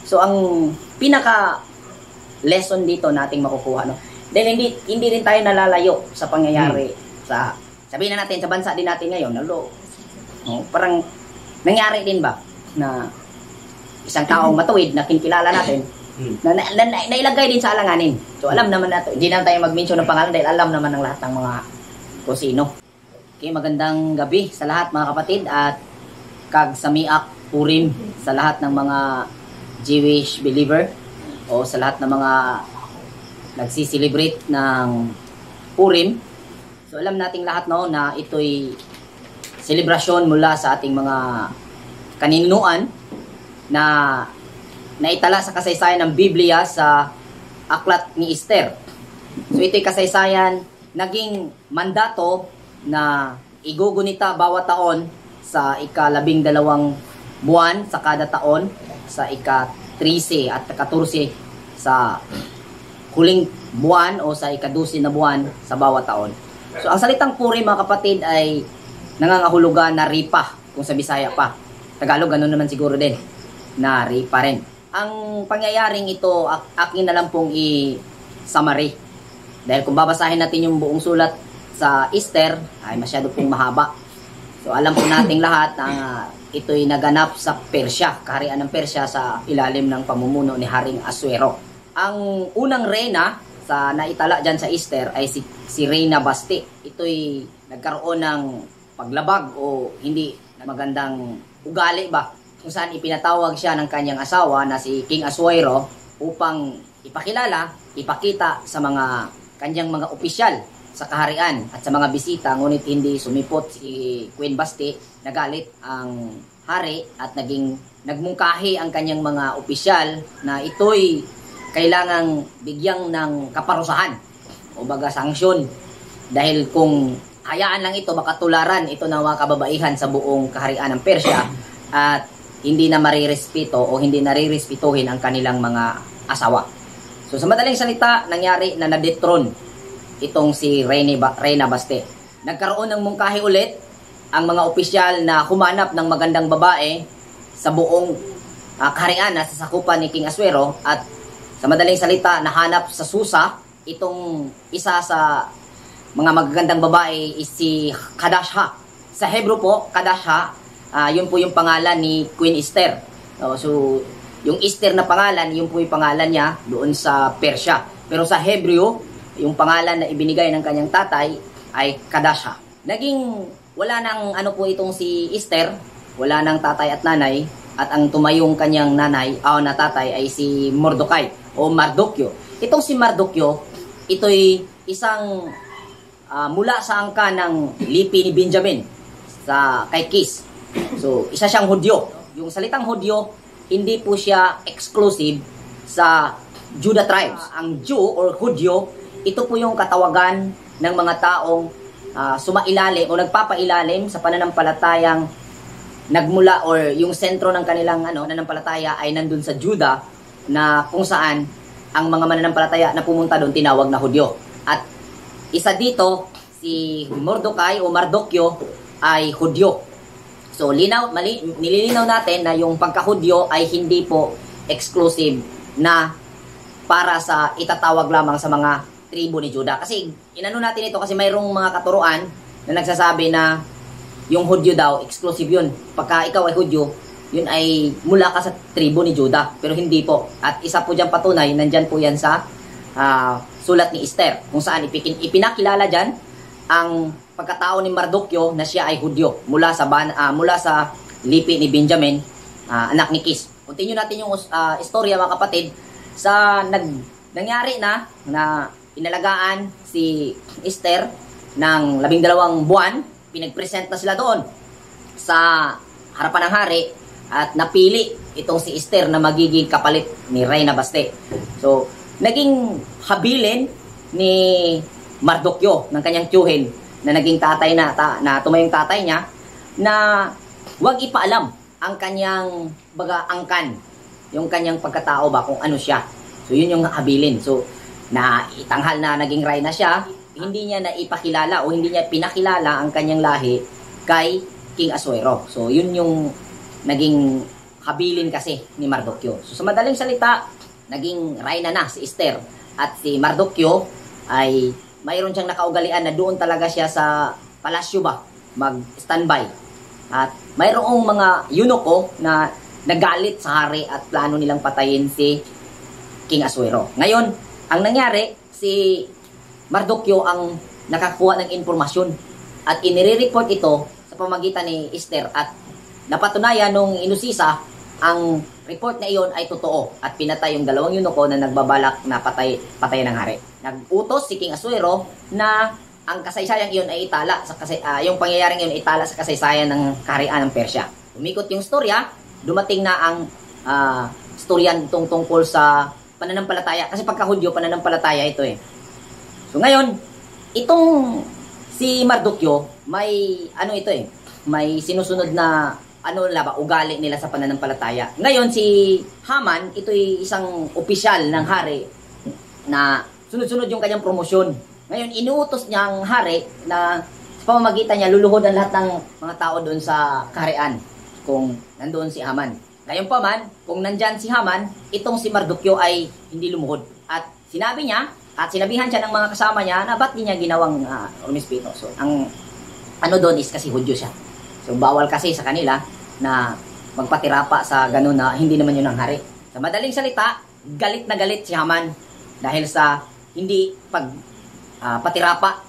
So ang pinaka lesson dito nating makukuha, no? Dahil hindi rin tayo nalalayo sa pangyayari sa, sabihin na natin, sa bansa din natin ngayon, no? Parang nangyari din ba na isang taong matuwid na kinikilala natin na nailagay din sa alanganin. So alam naman natin, hindi na tayo mag-mention ng pangalan dahil alam naman ng lahat ng mga kung sino. Okay, magandang gabi sa lahat mga kapatid at kag samiak Purim sa lahat ng mga Jewish believer o sa lahat ng mga nagsiselebrate ng Purim. So alam nating lahat, no, na ito'y selebrasyon mula sa ating mga kaninuan na naitala sa kasaysayan ng Biblia sa aklat ni Esther. So ito'y kasaysayan, naging mandato na igugunita bawat taon sa ika-12 buwan sa kada taon, sa ika-13 at 14 sa huling buwan o sa ika-12 na buwan sa bawat taon. So ang salitang Purim mga kapatid ay nangangahulugan na ripa kung sa Bisaya pa. Tagalog ganun naman siguro din na ripa rin. Ang pangyayaring ito akin na lang pong i-summary. Dahil kung babasahin natin yung buong sulat sa Esther ay masyado pong mahaba. So alam po nating lahat na ito'y naganap sa Persya, kaharian ng Persya sa ilalim ng pamumuno ni Haring Asuero. Ang unang reyna sa naitala dyan sa Esther ay si Reyna Basti. Ito'y nagkaroon ng paglabag o hindi na magandang ugali ba, kung saan ipinatawag siya ng kanyang asawa na si King Asuero upang ipakilala, ipakita sa mga kanyang mga opisyal sa kaharian at sa mga bisita, ngunit hindi sumipot si Queen Basti. Nagalit ang hari at nagmungkahi ang kanyang mga opisyal na ito'y kailangang bigyang ng kaparusahan o baga sanksyon, dahil kung hayaan lang ito baka tularan ito ng mga kababaihan sa buong kaharian ng Persya at hindi na marirespeto o hindi narirespetuhin ang kanilang mga asawa. So sa madaling salita, nangyari na nadetron itong si Reyna Basti. Nagkaroon ng mungkahi ulit ang mga opisyal na humanap ng magandang babae sa buong kaharian na sasakupan ni King Asuero, at sa madaling salita, nahanap sa Susa itong isa sa mga magagandang babae is si Kadasha. Sa Hebrew po, Kadasha, yun po yung pangalan ni Queen Esther. So yung Esther na pangalan, yun po yung pangalan niya doon sa Persya. Pero sa Hebrew, yung pangalan na ibinigay ng kanyang tatay ay Kadasha. Naging wala nang po itong si Esther, wala nang tatay at nanay, at ang tumayong kanyang nanay na tatay ay si Mordecai o Mardukyo. Itong si Mardukyo, ito'y isang mula sa angka ng lipi ni Benjamin sa kay Kis. So isa siyang Hudyo. Yung salitang Hudyo, hindi po siya exclusive sa Judah tribes. Ang Jew or Hudyo, ito po yung katawagan ng mga taong sumailalim o nagpapailalim sa pananampalatayang nagmula or yung sentro ng kanilang nananampalataya ay nandun sa Judah, na kung saan ang mga mananampalataya na pumunta doon tinawag na Hudyo. At isa dito, si Mordecai o Mardukyo ay Hudyo. So nililinaw natin na yung pagka-Hudyo ay hindi po exclusive na para sa itatawag lamang sa mga tribo ni Judah. Kasi inano natin ito kasi mayroong mga katuruan na nagsasabi na yung Hudyo daw, exclusive yun. Pagka ikaw ay Hudyo, yun ay mula ka sa tribo ni Judah. Pero hindi po. At isa po dyan patunay, nandyan po yan sa sulat ni Esther, kung saan ipinakilala dyan ang pagkatao ni Mardukyo na siya ay Hudyo mula sa lipi ni Benjamin, anak ni Kis. Continue natin yung istorya mga kapatid. Sa nangyari na inalagaan si Esther ng 12 buwan, pinagpresent na sila doon sa harapan ng hari at napili itong si Esther na magiging kapalit ni Reyna Basti. So, naging habilin ni Mardukyo ng kanyang tiyuhin na naging tatay na tumayong tatay niya na huwag ipaalam ang kanyang angkan, yung kanyang pagkatao ba kung ano siya. So, yun yung habilin. So, na itanghal na naging reyna siya, hindi niya na ipakilala o hindi niya pinakilala ang kanyang lahi kay King Asuero. So, yun yung naging habilin kasi ni Mardukyo. So sa madaling salita, naging reyna na si Esther at si Mardukyo ay mayroon siyang nakaugalian na doon talaga siya sa palasyo ba mag-standby. At mayroong mga eunuko na nagalit sa hari at plano nilang patayin si King Asuero. Ngayon, ang nangyari, si Mardukyo ang nakakuha ng informasyon at inire-report ito sa pamagitan ni Esther at napatunayan nung inusisa ang report na iyon ay totoo at pinatay yung dalawang eunuko na nagbabalak na patay ng hari. Nag-utos si King Asuero na ang kasaysayang iyon ay itala sa yung pangyayaring iyon ay itala sa kasaysayan ng kaharian ng Persya. Umikot yung storya, dumating na ang storyan tungkol sa pananampalataya kasi pagka Hudyo pananampalataya ito eh. So ngayon, itong si Mardukyo may ito eh, may sinusunod na ugali nila sa pananampalataya. Ngayon si Haman, ito'y isang opisyal ng hari na sunod-sunod yung kanyang promosyon. Ngayon inuutos niya ang hari na sa pamamagitan niya luluhod ang lahat ng mga tao doon sa kaharian kung nandoon si Haman. Ngayon pa man, kung nandyan si Haman, itong si Mardukyo ay hindi lumuhod. At sinabi niya, at sinabihan siya ng mga kasama niya na ba't di niya ginawang umispito. So ang doon is kasi Hudyo siya. So bawal kasi sa kanila na magpatirapa sa ganun na hindi naman yun ang hari. Sa madaling salita, galit na galit si Haman dahil sa hindi patirapa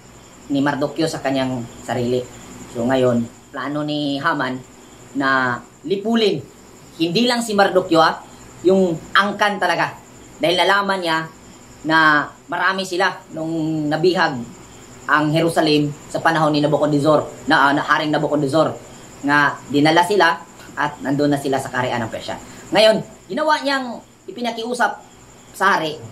ni Mardukyo sa kanyang sarili. So ngayon, plano ni Haman na lipulin hindi lang si Mardukyo yung angkan talaga. Dahil nalaman niya na marami sila nung nabihag ang Jerusalem sa panahon ni Nabucodonosor, na Haring Nabucodonosor, nga dinala sila at nandun na sila sa kaharian ng Persya. Ngayon, ginawa niyang ipinakiusap sa hari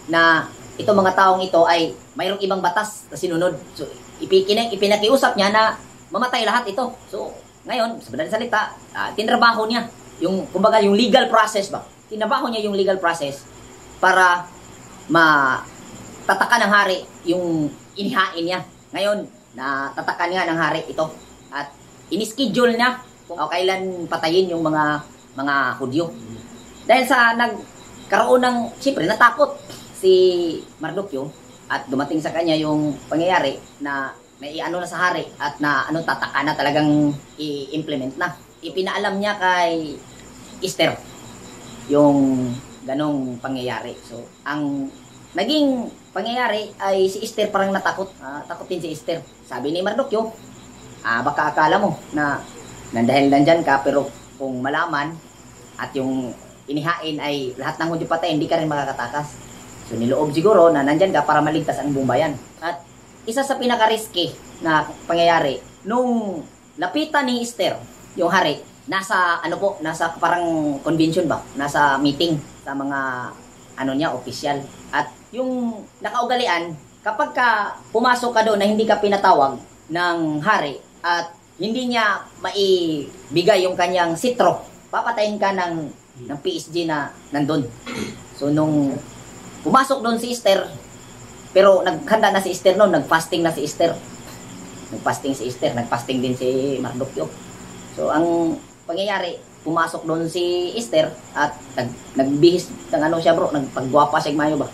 na itong mga taong ito ay mayroong ibang batas na sinunod. So, ipinakiusap niya na mamatay lahat ito. So, ngayon, sa madaling salita, tinrabaho niya yung, kumbaga, yung legal process ba? Tinabaho niya yung legal process para matatakan ng hari yung inihain niya. Ngayon, natatakan nga ng hari ito at inischedule niya kung kailan patayin yung mga Hudyo. Dahil sa nagkaroon ng, siyempre, natakot si Mardukyo at dumating sa kanya yung pangyayari na may na sa hari at na tataka na talagang i-implement na. Ipinaalam niya kay Esther yung ganong pangyayari. So, ang naging pangyayari ay si Esther parang natakot. Takotin si Esther. Sabi ni Mardukyo, baka akala mo na dahil nandyan ka, pero kung malaman at yung inihain ay lahat ng Hudyo patay, hindi ka rin makakatakas. So niloob siguro na nandyan ka para maligtas ang buong bayan. At isa sa pinaka-risky na pangyayari, nung lapitan ni Esther, yung hari, nasa parang convention ba? Nasa meeting sa mga opisyal. At yung nakaugalian, kapag pumasok ka doon na hindi ka pinatawag ng hari at hindi niya maibigay yung kanyang sitro, papatayin ka ng PSG na nandun. So nung pumasok doon si Esther, pero naghanda na si Esther noon, nagfasting na si Esther. Nagfasting din si Mardukyo. So ang pangyayari, pumasok doon si Esther at nagbihis ng siya bro, nagpagwapa siya mayo ba.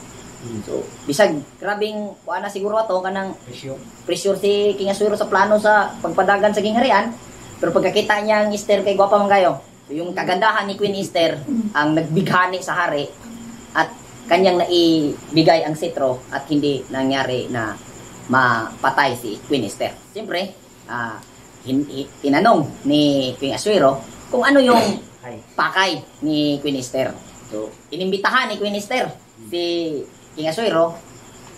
So bisag grabing na siguro ato kanang pressure si King Asuero sa plano sa pagpadagan sa gingharian, pero pagkakita niya ang Esther kay gwapa man kayo. So yung kagandahan ni Queen Esther ang nagbigani sa hari at kanyang naibigay ang sitro at hindi nangyari na mapatay si Queen Esther. Siyempre, tinanong ni King Asuero kung ano yung pakay ni Queen Esther. So, inimbitahan ni Queen Esther si King Asuero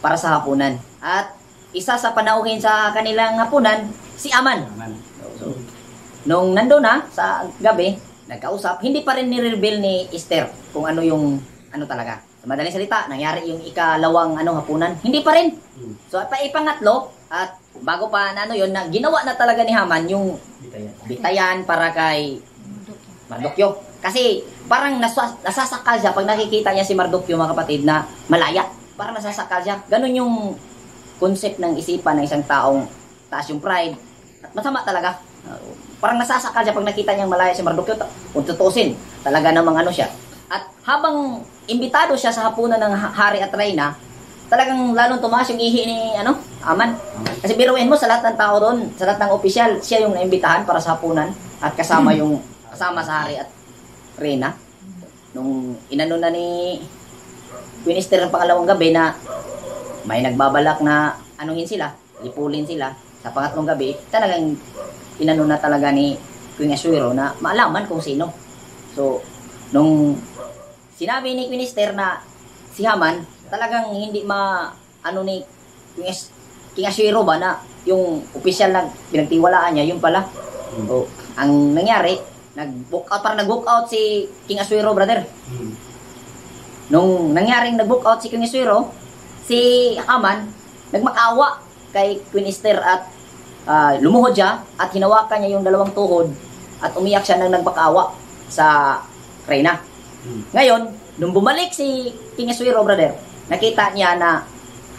para sa hapunan. At isa sa panauhin sa kanilang hapunan, si Aman. So, nung nandun na sa gabi, nagkausap, hindi pa rin ni-reveal ni Esther kung ano yung talaga. Sa madaling salita, nangyari yung ikalawang hapunan. Hindi pa rin. So, ipangatlo, at bago pa na na ginawa na talaga ni Haman yung bitayan para kay Mardukyo. Kasi parang nasasakal siya pag nakikita niya si Mardukyo, mga kapatid, na malaya. Parang nasasakal siya. Ganun yung concept ng isipan ng isang taong taas yung pride. At masama talaga. parang nasasakal siya pag nakita niyang malaya si Mardukyo. Kung tutusin, talaga namang ano siya. At habang imbitado siya sa hapunan ng hari at reyna, talagang lalong tumaas yung ihi ni Aman. Kasi biruin mo sa lahat ng tao doon, sa lahat ng opisyal, siya yung naimbitahan para sa hapunan at kasama sa hari at reyna. Nung inano na ni Queen Esther ng pangalawang gabi na may nagbabalak na anuhin sila, lipulin sila, sa pangatlong gabi, talagang inano na talaga ni Queen Aswiro na maalaman kung sino. So, nung sinabi ni Queen Esther na si Haman, talagang hindi ano ni King Aswiro ba na yung opisyal na pinagtiwalaan niya, yun pala. So, ang nangyari, parang nag-book out si King Aswiro, brother. Nung nangyaring nag-book out si King Aswiro, si Haman, nagmakawa kay Queen Esther at lumuhod siya at hinawakan niya yung dalawang tuhod at umiyak siya nang nagmakawa sa reyna. Ngayon, nung bumalik si King Aswiro, brother, nakita niya na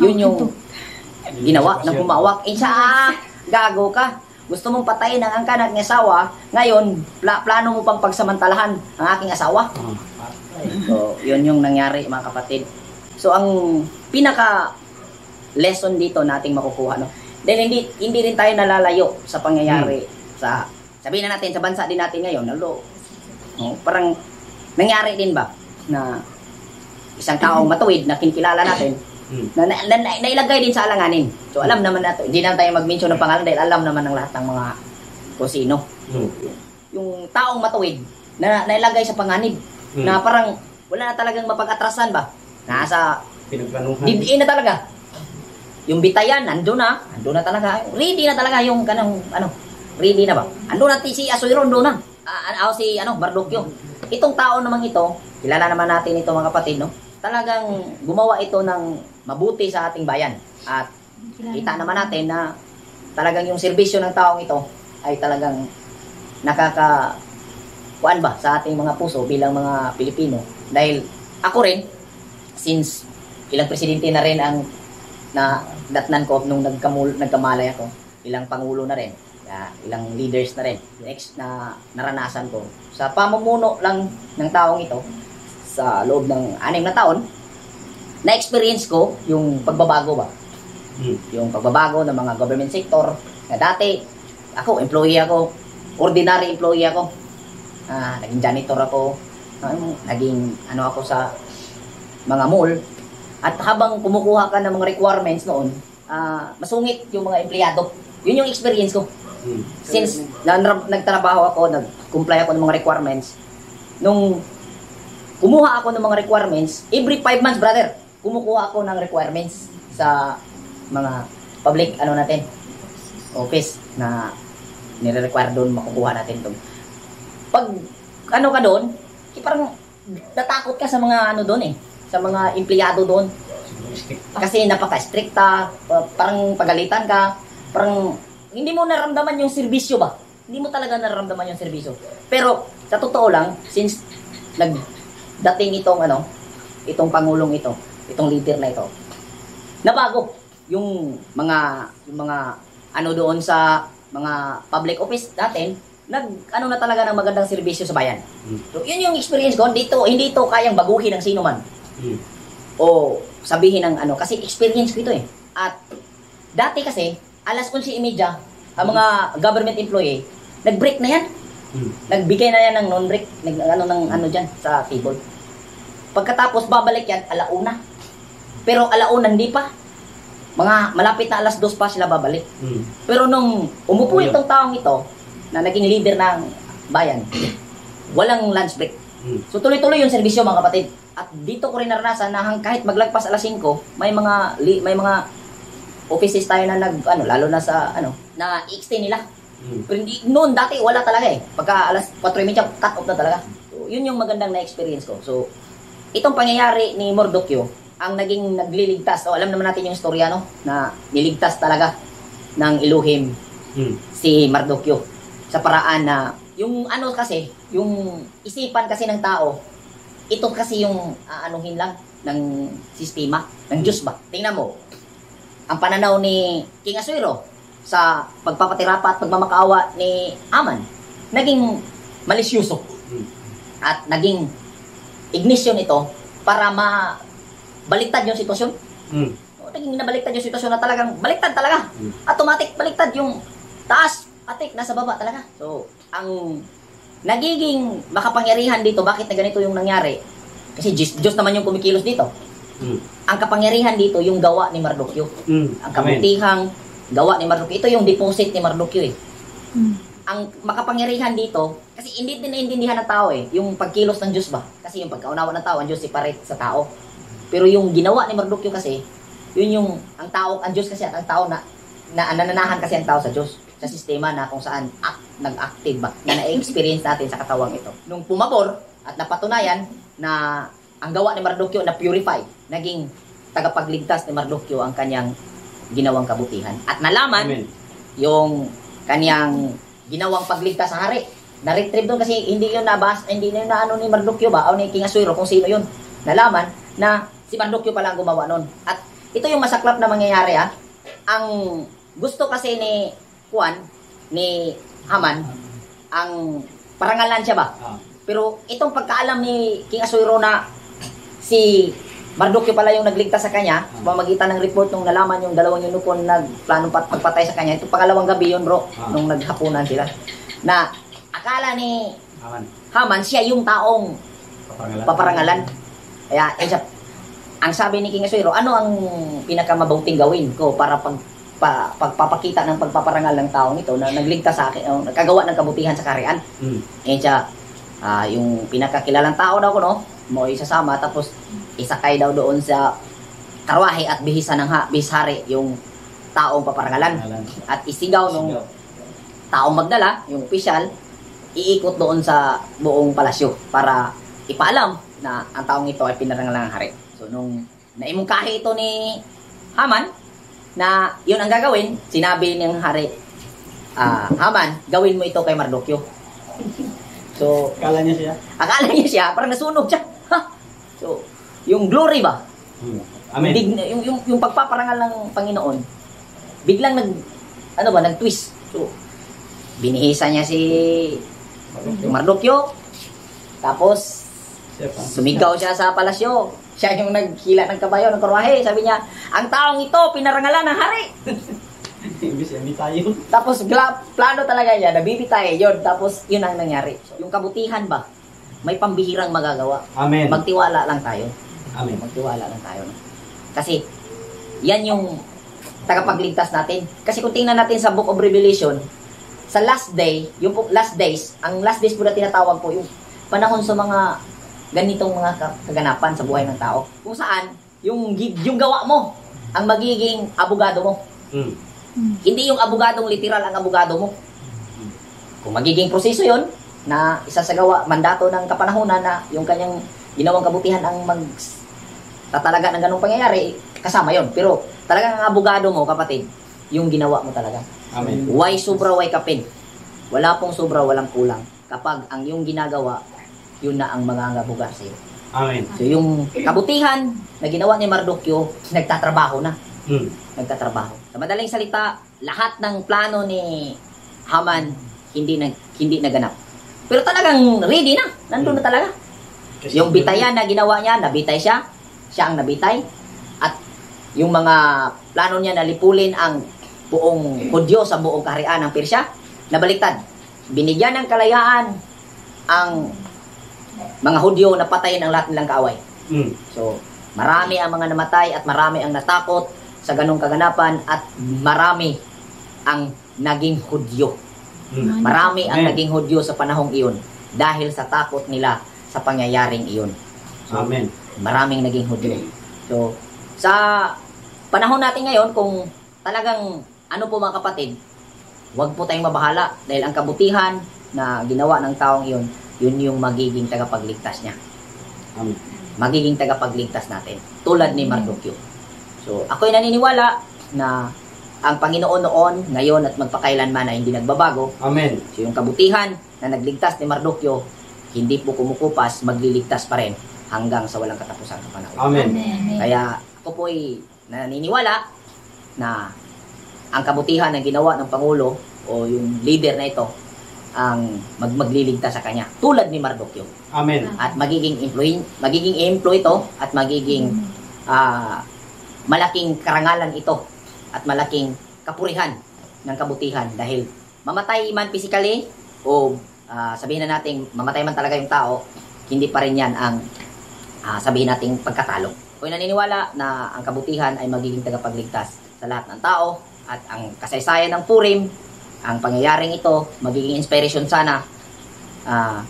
yun yung ginawa ng humawak. Siya, gago ka. Gusto mong patayin ang angkan ng asawa, ngayon, plano mo pang pagsamantalahan ang aking asawa. So, yun yung nangyari, mga kapatid. So, ang pinaka lesson dito nating makukuha, no? Dahil hindi rin tayo nalalayo sa pangyayari sa, sabihin na natin, sa bansa din natin ngayon, no? Parang nangyari din ba na isang taong matuwid na kinikilala natin, na nailagay din sa alanganin. So alam naman natin, hindi na tayo mag-mention ng pangalan dahil alam naman ng lahat ng mga kung sino. Yung taong matuwid na nailagay sa panganib, na parang wala na talagang mapag-atrasan ba? Nasa dindiin na talaga. Yung bitayan, ando na talaga. Ready na talaga yung ready na ba? Ando na si Aswiro, ando na. Si Mardukyo. Itong tao namang ito, kilala naman natin ito, mga kapatid, no? Talagang gumawa ito ng mabuti sa ating bayan. At kita naman natin na talagang yung serbisyo ng taong ito ay talagang kuan ba sa ating mga puso bilang mga Pilipino. Dahil ako rin, since ilang presidente na rin ang datnan ko nung nagkamalay ako, ilang pangulo na rin, ilang leaders na rin, next na naranasan ko sa pamumuno lang ng taong ito sa loob ng 6 na taon, na-experience ko yung pagbabago ba? Yung pagbabago ng mga government sector. Na dati, ako, employee ako, ordinary employee ako. Naging janitor ako, naging ako sa mga mall. At habang kumukuha ka ng mga requirements noon, masungit yung mga empleyado. Yun yung experience ko. Since nagtrabaho ako, nag-comply ako ng mga requirements, nung kumuha ako ng mga requirements, every 5 months, brother, kumukuha ako ng requirements sa mga public, office na nire-require doon, makukuha natin doon. Pag, ka doon, parang natakot ka sa mga doon sa mga empleyado doon. Kasi napaka-stricta, parang pagalitan ka, parang hindi mo naramdaman yung serbisyo ba? Hindi mo talaga naramdaman yung serbisyo. Pero, sa totoo lang, since dating itong pangulong ito, itong leader na ito, nabago yung mga doon sa mga public office natin, na talaga ng magandang serbisyo sa bayan. So, yun yung experience ko. Hindi ito kayang baguhin ng sino man. O sabihin ng kasi experience ko ito At dati kasi, alas 11:30, ang mga government employee, nag-break na yan. Nagbigay na yan ng non-break, dyan sa table. Pagkatapos babalik yan, 1:00. Pero 1:00 hindi pa. Mga malapit na 2:00 pa sila babalik. Pero nung umupo itong taong ito, na naging leader ng bayan, walang lunch break. So tuloy-tuloy yung serbisyo, mga kapatid. At dito ko rin naranasan na kahit maglagpas 5:00, may mga offices tayo na lalo na sa na i-extend nila. Pero noon dati wala talaga Pagka 4:30 cut off na talaga. So, yun yung magandang na-experience ko. So itong pangyayari ni Mardukyo ang naging nagliligtas. Alam naman natin yung istorya na niligtas talaga ng Elohim si Mardukyo sa paraan na yung kasi yung isipan kasi ng tao, ito kasi yung aanuhin lang ng sistema ng Diyos ba. Tingnan mo ang pananaw ni King Aswiro sa pagpapatirapa at pagmamakaawa ni Haman, naging malisyuso. At naging ignition ito para mabaliktad yung sitwasyon. Naging nabaliktad yung sitwasyon na talagang baliktad talaga. Automatic baliktad yung taas, atik, nasa baba talaga. So, ang nagiging makapangyarihan dito, bakit na ganito yung nangyari? Kasi Diyos naman yung kumikilos dito. Ang kapangyarihan dito, yung gawa ni Mardukyo. Ang kabutihang gawa ni Mardukyo. Ito yung deposit ni Mardukyo eh. Ang makapangyarihan dito, kasi hindi din naiintindihan ng tao eh, yung pagkilos ng Diyos ba? Kasi yung pagkaunawa ng tao, ang Diyos separate sa tao. Pero yung ginawa ni Mardukyo kasi, yun yung, ang tao, ang Diyos kasi at ang tao nananahan kasi ang tao sa Diyos. Sa sistema na kung saan nag-active ba, na na-experience natin sa katawang ito. Nung pumabor at napatunayan na ang gawa ni Mardukyo na purify, naging tagapagligtas ni Mardukyo ang kanyang ginawang kabutihan. At nalaman yung kanyang ginawang pagligtas sa hari. Na-retrieve doon kasi hindi yun hindi na yun na ano ni Mardukyo ba o ni King Asuero kung sino yun. Nalaman na si Mardukyo pala ang gumawa nun. At ito yung masaklap na mangyayari ha. Ang gusto kasi ni ni Haman, ang parangalan siya ba? Pero itong pagkaalam ni King Asuero na si Mardukyo pala yung nagligtas sa kanya, sa pamamagitan ng report nung nalaman yung dalawang yunukon nagplanong pagpatay sa kanya. Ito pangalawang gabi yun bro, nung naghapunan sila. Na akala ni Haman siya yung taong paparangalan. Kaya ang sabi ni King Asuero, ano ang pinakamabuting gawin ko para pagpapakita ng pagpaparangal ng taong ito na nagligtas sa akin, nagkagawa ng kabutihan sa kaharian. Yung pinakakilalang tao daw ko, no? Mo isasama, tapos isakay daw doon sa karwahe at bihisan ng bishari yung taong paparangalan. At isigaw nung taong magdala, yung opisyal, iikot doon sa buong palasyo para ipaalam na ang taong ito ay pinarangalan ng hari. So nung naimungkahi ito ni Haman na yun ang gagawin, sinabi ng hari, Haman, gawin mo ito kay Mardukyo. So, akala niya siya, parang nasunog siya. So, yung glory ba? Amen. Yung pagpaparangal ng Panginoon, biglang nag-twist. So, binihisa niya si Mardukyo, tapos sumigaw siya sa palasyo. Siya yung naghila ng kabayo, ng karwahe. Sabi niya, ang taong ito, pinarangalan ng hari. Tapos plano talaga niya, nabibitay yun. Tapos yun ang nangyari. So, yung kabutihan ba, may pambihirang magagawa. Amen. Magtiwala lang tayo. Amen. Magtiwala lang tayo. Kasi yan yung tagapagligtas natin. Kasi kung tingnan natin sa Book of Revelation, sa last day, yung last days, ang last days po na tinatawag po, yung panahon sa mga ganitong mga kaganapan sa buhay ng tao. Kung saan, yung gawa mo, ang magiging abogado mo. Hindi yung abogadong literal ang abogado mo. Kung magiging proseso yon na isasagawa, mandato ng kapanahunan na yung kanyang ginawang kabutihan ang tatalaga ng ganung pangyayari, kasama yon. Pero talagang ang abogado mo, kapatid, yung ginawa mo talaga. Amen. Why sobra, why kapin? Wala pong sobra, walang kulang. Kapag ang yung ginagawa, yun na ang mga abugar sa'yo. Amen. So yung kabutihan na ginawa ni Mardukyo, nagtatrabaho na. Nagtatrabaho. Sa madaling salita, lahat ng plano ni Haman hindi naganap. Pero talagang ready na. Nandun na talaga. Yung bitayan na ginawa niya, nabitay siya. Siya ang nabitay. At yung mga plano niya na lipulin ang buong Hudyo sa buong kaharian ng Persya, nabaliktad. Binigyan ng kalayaan ang mga Hudyo na patayin ang lahat nilang kaaway. So, marami ang mga namatay at marami ang natakot sa ganong kaganapan at marami ang naging Hudyo. Marami ang naging Hudyo sa panahong iyon dahil sa takot nila sa pangyayaring iyon. So, Amen. Maraming naging Hudyo. So, sa panahon natin ngayon, kung talagang ano po mga kapatid, huwag po tayong mabahala dahil ang kabutihan na ginawa ng taong iyon, yun yung magiging tagapagligtas niya. Amen. Magiging tagapagligtas natin. Tulad ni Mardukyo. So, ako'y naniniwala na ang Panginoon noon, ngayon at magpakailanman na hindi nagbabago. Amen. So, yung kabutihan na nagligtas ni Mardukyo, hindi po kumukupas, magliligtas pa rin hanggang sa walang katapusan ng panahon. Amen. Kaya ako po'y naniniwala na ang kabutihan ng ginawa ng Pangulo o yung leader na ito ang magliligtas sa kanya. Tulad ni Mardukyo. Amen. At magiging employee ito at magiging malaking karangalan ito at malaking kapurihan ng kabutihan dahil mamatay man physically o sabihin na natin mamatay man talaga yung tao, hindi pa rin yan ang sabihin nating pagkatalo. Kung naniniwala na ang kabutihan ay magiging tagapagligtas sa lahat ng tao at ang kasaysayan ng Purim, ang pangyayaring ito, magiging inspiration sana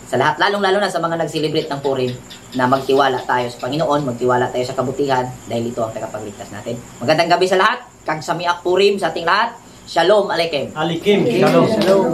sa lahat, lalong-lalo na sa mga nag-celebrate ng Purim na magtiwala tayo sa Panginoon, magtiwala tayo sa kabutihan dahil ito ang tagapagligtas natin. Magandang gabi sa lahat, Kag Samiak Purim sa ating lahat. Shalom Aleichem. Alikim. Shalom. Shalom.